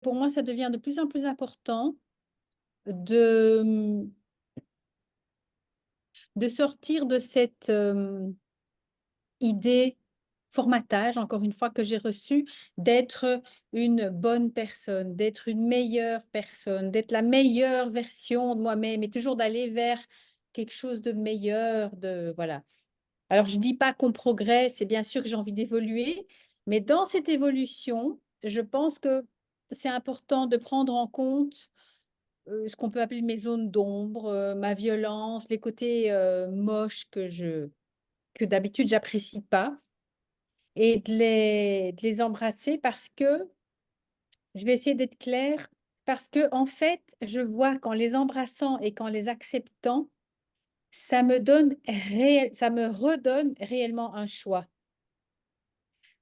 pour moi, ça devient de plus en plus important de, de sortir de cette idée formatage, encore une fois, que j'ai reçue, d'être une bonne personne, d'être une meilleure personne, d'être la meilleure version de moi-même et toujours d'aller vers quelque chose de meilleur, de voilà. Alors, je dis pas qu'on progresse et bien sûr que j'ai envie d'évoluer, mais dans cette évolution, je pense que c'est important de prendre en compte, ce qu'on peut appeler mes zones d'ombre, ma violence, les côtés, moches que d'habitude j'apprécie pas et de les embrasser parce que je vais essayer d'être claire, parce que en fait, je vois qu'en les embrassant et qu'en les acceptant, ça me redonne réellement un choix.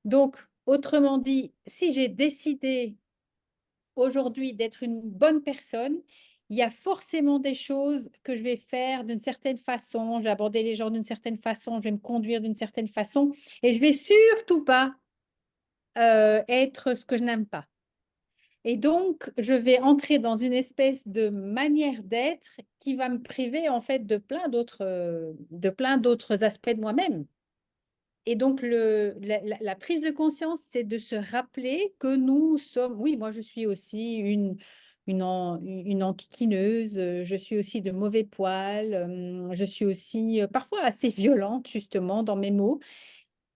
Donc, autrement dit, si j'ai décidé aujourd'hui d'être une bonne personne, il y a forcément des choses que je vais faire d'une certaine façon, je vais aborder les gens d'une certaine façon, je vais me conduire d'une certaine façon et je vais surtout pas, être ce que je n'aime pas. Et donc, je vais entrer dans une espèce de manière d'être qui va me priver en fait de plein d'autres aspects de moi-même. Et donc, la prise de conscience, c'est de se rappeler que nous sommes, oui, moi je suis aussi une enquiquineuse, je suis aussi de mauvais poil, je suis aussi parfois assez violente justement dans mes mots.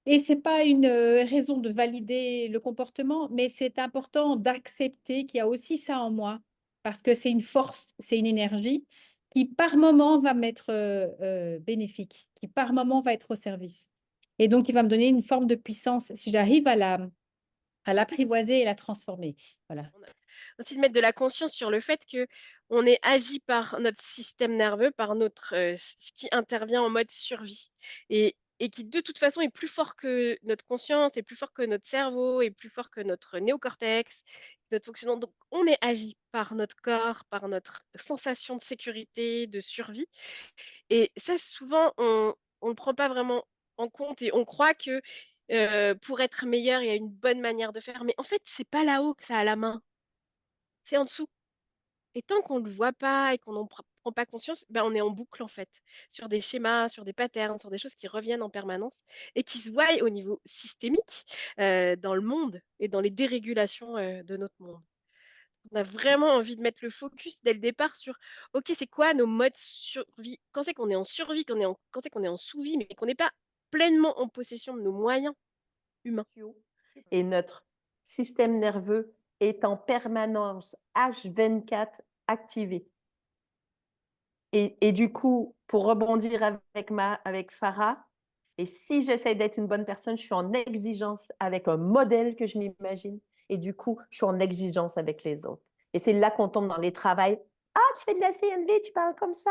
Et c'est pas une raison de valider le comportement, mais c'est important d'accepter qu'il y a aussi ça en moi, parce que c'est une force, c'est une énergie qui par moment va m'être bénéfique, qui par moment va être au service. Et donc, il va me donner une forme de puissance si j'arrive à l'apprivoiser et la transformer. Voilà. On a aussi de mettre de la conscience sur le fait que on est agi par notre système nerveux, par notre, ce qui intervient en mode survie et qui de toute façon est plus fort que notre conscience, est plus fort que notre cerveau, est plus fort que notre néocortex, notre fonctionnement. Donc on est agi par notre corps, par notre sensation de sécurité, de survie et ça souvent on ne prend pas vraiment en compte et on croit que, pour être meilleur, il y a une bonne manière de faire, mais en fait, c'est pas là-haut que ça a la main. C'est en dessous et tant qu'on ne le voit pas et qu'on n'en prend pas conscience, ben, on est en boucle, en fait, sur des schémas, sur des patterns, sur des choses qui reviennent en permanence et qui se voient au niveau systémique, dans le monde et dans les dérégulations, de notre monde. On a vraiment envie de mettre le focus dès le départ sur: «OK, c'est quoi nos modes survie?» Quand c'est qu'on est en survie, quand c'est qu'on est en sous-vie, mais qu'on n'est pas pleinement en possession de nos moyens humains. sociaux et notre système nerveux est en permanence H24 activé. Et du coup, pour rebondir avec Farah, et si j'essaie d'être une bonne personne, je suis en exigence avec un modèle que je m'imagine et du coup, je suis en exigence avec les autres. Et c'est là qu'on tombe dans les travails. «Ah, tu fais de la CNV, tu parles comme ça?»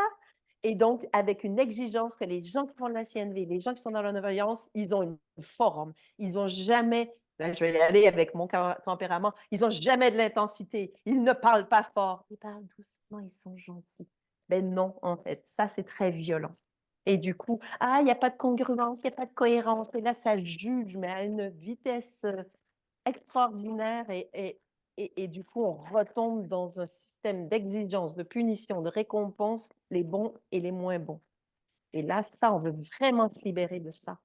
Et donc, avec une exigence que les gens qui font de la CNV, les gens qui sont dans la non-violence, ils ont une forme. Ils ont jamais, là, je vais y aller avec mon tempérament, ils ont jamais de l'intensité. Ils ne parlent pas fort. Ils parlent doucement, ils sont gentils. Ben non, en fait, ça, c'est très violent. Et du coup, ah, il y a pas de congruence, il y a pas de cohérence et là, ça juge, mais à une vitesse, extraordinaire et du coup, on retombe dans un système d'exigence, de punition, de récompense, les bons et les moins bons. Et là, ça, on veut vraiment se libérer de ça.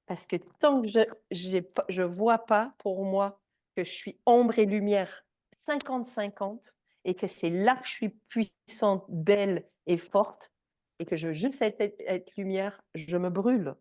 Parce que tant que je vois pas pour moi que je suis ombre et lumière 50-50 et que c'est là que je suis puissante, belle et forte et que je veux juste être lumière, je me brûle.